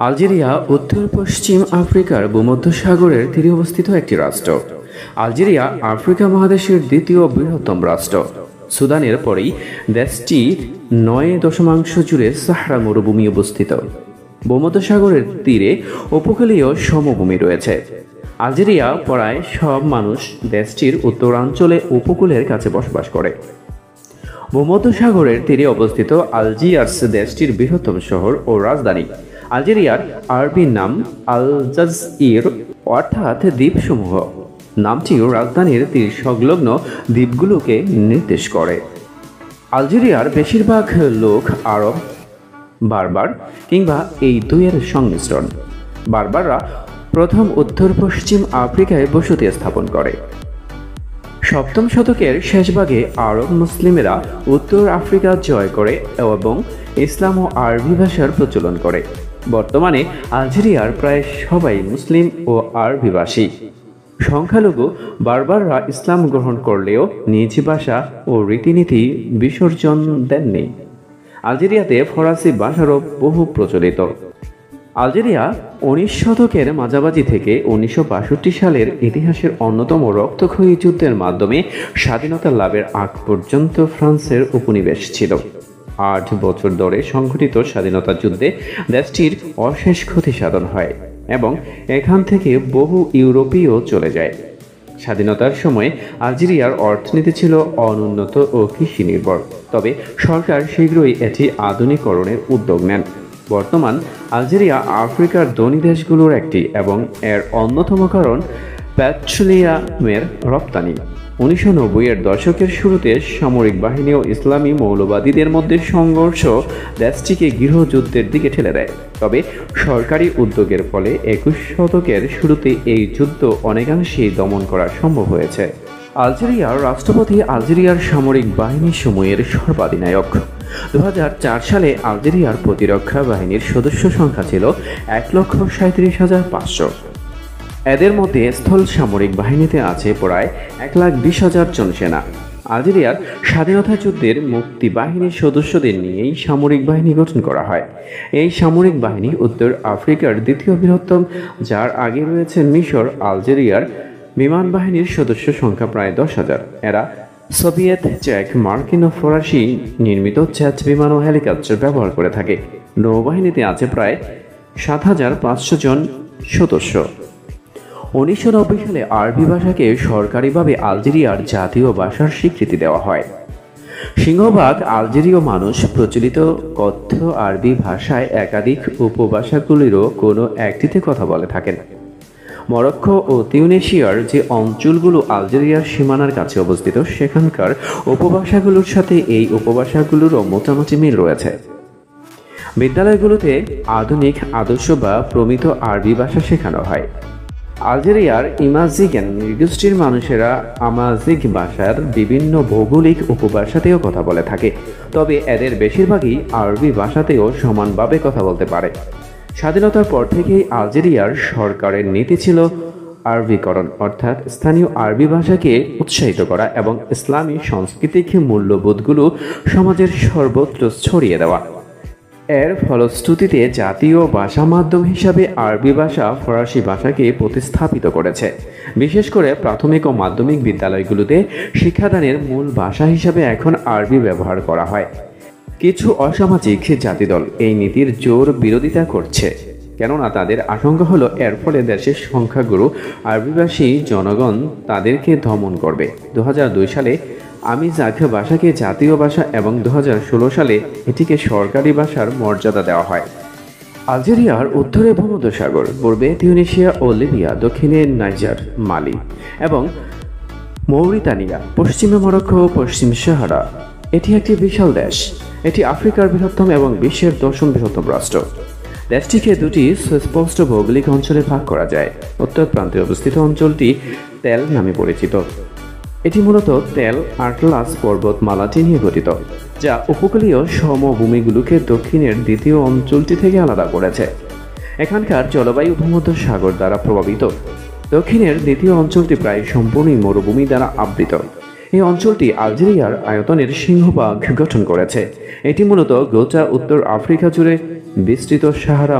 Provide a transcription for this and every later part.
Algeria উত্তর পশ্চিম আফ্রিকার ভূমধ্যসাগরের তীরে অবস্থিত একটি রাষ্ট্র। আলজেরিয়া আফ্রিকা মহাদেশের দ্বিতীয় বৃহত্তম রাষ্ট্র। সুদানের পরেই দেশটি ৯ জুড়ে সাহারা মরুভূমি অবস্থিত। ভূমধ্যসাগরের তীরে উপকূলীয় সমভূমি রয়েছে। আলজেরিয়া প্রায় সব মানুষ দেশটির উত্তরাঞ্চলে উপকূলের কাছে বসবাস করে। ভূমধ্যসাগরের তীরে অবস্থিত আলজিয়ার্স দেশটির বৃহত্তম শহর ও রাজধানী। আলজেরিয়ার আরবি নাম আলজাজির, অর্থাৎ দ্বীপসমূহ। নামটিও রাজধানীর তীর সংলগ্ন দ্বীপগুলোকে নির্দেশ করে। আলজেরিয়ার বেশিরভাগ লোক আরব, বার্বার কিংবা এই দুইয়ের সংমিশ্রণ। বার্বাররা প্রথম উত্তর পশ্চিম আফ্রিকায় বসতি স্থাপন করে। ৭ম শতকের শেষভাগে আরব মুসলিমেরা উত্তর আফ্রিকা জয় করে এবং ইসলাম ও আরবি ভাষার প্রচলন করে। বর্তমানে আলজেরিয়ার প্রায় সবাই মুসলিম ও আরবিভাষী। সংখ্যালঘু বার্বাররা ইসলাম গ্রহণ করলেও নিজ ভাষা ও রীতিনীতি বিসর্জন দেননি। আলজেরিয়াতে ফরাসি ভাষারও বহু প্রচলিত। আলজেরিয়া ১৯ শতকের মাঝামাঝি থেকে ১৯৬২ সালের ইতিহাসের অন্যতম রক্তক্ষয়ী যুদ্ধের মাধ্যমে স্বাধীনতা লাভের আগ পর্যন্ত ফ্রান্সের উপনিবেশ ছিল। ৮ বছর ধরে সংঘটিত স্বাধীনতা যুদ্ধে দেশটির অশেষ ক্ষতি সাধন হয় এবং এখান থেকে বহু ইউরোপীয় চলে যায়। স্বাধীনতার সময় আলজেরিয়ার অর্থনীতি ছিল অনুন্নত ও কৃষি নির্ভর, তবে সরকার শীঘ্রই এটি আধুনিকরণের উদ্যোগ নেন। বর্তমান আলজেরিয়া আফ্রিকার ধনী দেশগুলোর একটি এবং এর অন্যতম কারণ পেট্রোলিয়ামের রপ্তানি। ১৯৯০-এর দশকের শুরুতে সামরিক বাহিনী ও ইসলামী মৌলবাদীদের মধ্যে সংঘর্ষ দেশটিকে গৃহযুদ্ধের দিকে ঠেলে দেয়। তবে সরকারি উদ্যোগের ফলে ২১ শতকের শুরুতে এই যুদ্ধ অনেকাংশেই দমন করা সম্ভব হয়েছে। আলজেরিয়ার রাষ্ট্রপতি আলজেরিয়ার সামরিক বাহিনী সমূহের সর্বাধিনায়ক। ২০০৪ সালে আলজেরিয়ার প্রতিরক্ষা বাহিনীর সদস্য সংখ্যা ছিল ১,৩৭,৫০০। এদের মধ্যে স্থল সামরিক বাহিনীতে আছে প্রায় ১,২০,০০০ জন সেনা। আলজেরিয়ার স্বাধীনতা যুদ্ধের মুক্তি বাহিনীর সদস্যদের নিয়েই সামরিক বাহিনী গঠন করা হয়। এই সামরিক বাহিনী উত্তর আফ্রিকার দ্বিতীয় বৃহত্তম, যার আগে রয়েছে মিশর। আলজেরিয়ার বিমান বাহিনীর সদস্য সংখ্যা প্রায় ১০,০০০। এরা সোভিয়েত, চেক, মার্কিন ও ফরাসি নির্মিত জেট বিমান ও হেলিকপ্টার ব্যবহার করে থাকে। নৌবাহিনীতে আছে প্রায় ৭,৫০০ জন সদস্য। ১৯৯০ সালে আরবি ভাষাকে সরকারিভাবে আলজেরিয়ার জাতীয় ভাষার স্বীকৃতি দেওয়া হয়। সিংহভাগ আলজেরীয় মানুষ প্রচলিত কথ্য আরবি ভাষায় একাধিক উপভাষাগুলিরও কোনো একটিতে কথা বলে থাকেন। মরক্কো ও তিউনিসিয়ার যে অঞ্চলগুলো আলজেরিয়ার সীমানার কাছে অবস্থিত, সেখানকার উপভাষাগুলোর সাথে এই উপভাষাগুলোরও মোটামুটি মিল রয়েছে। বিদ্যালয়গুলোতে আধুনিক আদর্শ বা প্রমিত আরবি ভাষা শেখানো হয়। আলজেরিয়ার ইমাজিগান নৃগোষ্ঠীর মানুষেরা আমাজিগ ভাষার বিভিন্ন ভৌগোলিক উপভাষাতেও কথা বলে থাকে, তবে এদের বেশিরভাগই আরবি ভাষাতেও সমানভাবে কথা বলতে পারে। স্বাধীনতার পর থেকেই আলজেরিয়ার সরকারের নীতি ছিল আরবিকরণ, অর্থাৎ স্থানীয় আরবি ভাষাকে উৎসাহিত করা এবং ইসলামী সাংস্কৃতিক মূল্যবোধগুলো সমাজের সর্বত্র ছড়িয়ে দেওয়া। এর ফলশ্রুতিতে জাতীয় ভাষা মাধ্যম হিসাবে আরবি ভাষা ফরাসি ভাষাকে প্রতিস্থাপিত করেছে। বিশেষ করে প্রাথমিক ও মাধ্যমিক বিদ্যালয়গুলোতে শিক্ষাদানের মূল ভাষা হিসাবে এখন আরবি ব্যবহার করা হয়। কিছু অসামাজিক জাতিদল এই নীতির জোর বিরোধিতা করছে, কেননা তাদের আশঙ্কা হলো এর ফলে দেশের সংখ্যাগুরু আরবিভাষী জনগণ তাদেরকে দমন করবে। ২০০২ সালে আমিজাগ ভাষাকে জাতীয় ভাষা এবং ২০১৬ সালে এটিকে সরকারি ভাষার মর্যাদা দেওয়া হয়। আলজেরিয়ার উত্তরে ভূমধ্যসাগর, পূর্বে তিউনিসিয়া ও লিবিয়া, দক্ষিণে নাইজার, মালি এবং মৌরিতানিয়া, পশ্চিমে মরক্কো ও পশ্চিম সাহারা। এটি একটি বিশাল দেশ। এটি আফ্রিকার বৃহত্তম এবং বিশ্বের ১০ম বৃহত্তম রাষ্ট্র। দেশটিকে দুটি সুস্পষ্ট ভৌগোলিক অঞ্চলে ভাগ করা যায়। উত্তর প্রান্তে অবস্থিত অঞ্চলটি তেল নামে পরিচিত। এটি মূলত তেল আটলাস পর্বতমালাটি নিয়ে গঠিত, যা উপকূলীয় সমভূমিগুলোকে দক্ষিণের দ্বিতীয় অঞ্চলটি থেকে আলাদা করেছে। এখানকার জলবায়ু ভূমধ্যসাগর দ্বারা প্রভাবিত। দক্ষিণের দ্বিতীয় অঞ্চলটি প্রায় সম্পূর্ণই মরুভূমি দ্বারা আবৃত। এই অঞ্চলটি আলজেরিয়ার আয়তনের সিংহভাগ গঠন করেছে। এটি মূলত গোটা উত্তর আফ্রিকা জুড়ে বিস্তৃত সাহারা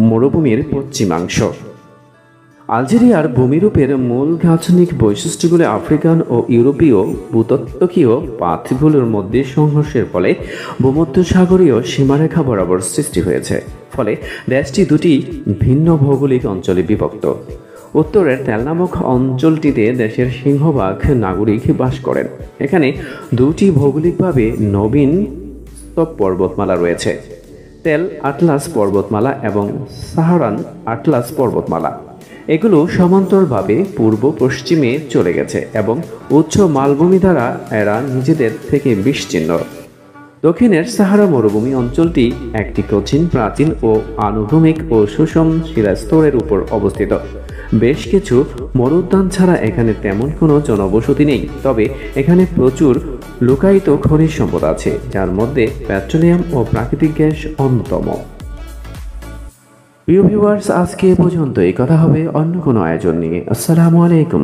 মরুভূমির পশ্চিমাংশ। আলজেরিয়ার ভূমিরূপের মূল গাঠনিক বৈশিষ্ট্যগুলি আফ্রিকান ও ইউরোপীয় ভূতত্ত্বকীয় পাতগুলোর মধ্যে সংঘর্ষের ফলে ভূমধ্যসাগরীয় সীমারেখা বরাবর সৃষ্টি হয়েছে। ফলে দেশটি দুটি ভিন্ন ভৌগোলিক অঞ্চলে বিভক্ত। উত্তরের তেল নামক অঞ্চলটিতে দেশের সিংহভাগ নাগরিক বাস করেন। এখানে দুটি ভৌগোলিকভাবে নবীন স্তব পর্বতমালা রয়েছে, তেল আটলাস পর্বতমালা এবং সাহারান আটলাস পর্বতমালা। এগুলো সমান্তরালভাবে পূর্ব পশ্চিমে চলে গেছে এবং উচ্চ মালভূমি দ্বারা এরা নিজেদের থেকে বিচ্ছিন্ন। দক্ষিণের সাহারা মরুভূমি অঞ্চলটি একটি কঠিন প্রাচীন ও আনুভূমিক ও সুষম শিলাস্তরের উপর অবস্থিত। বেশ কিছু মরুদ্যান ছাড়া এখানে তেমন কোনো জনবসতি নেই, তবে এখানে প্রচুর লুকায়িত খনিজ সম্পদ আছে, যার মধ্যে পেট্রোলিয়াম ও প্রাকৃতিক গ্যাস অন্যতম। প্রিয় ভিউয়ার্স, আজকে এ পর্যন্তই। কথা হবে অন্য কোনো আয়োজন নিয়ে। আসসালামু আলাইকুম।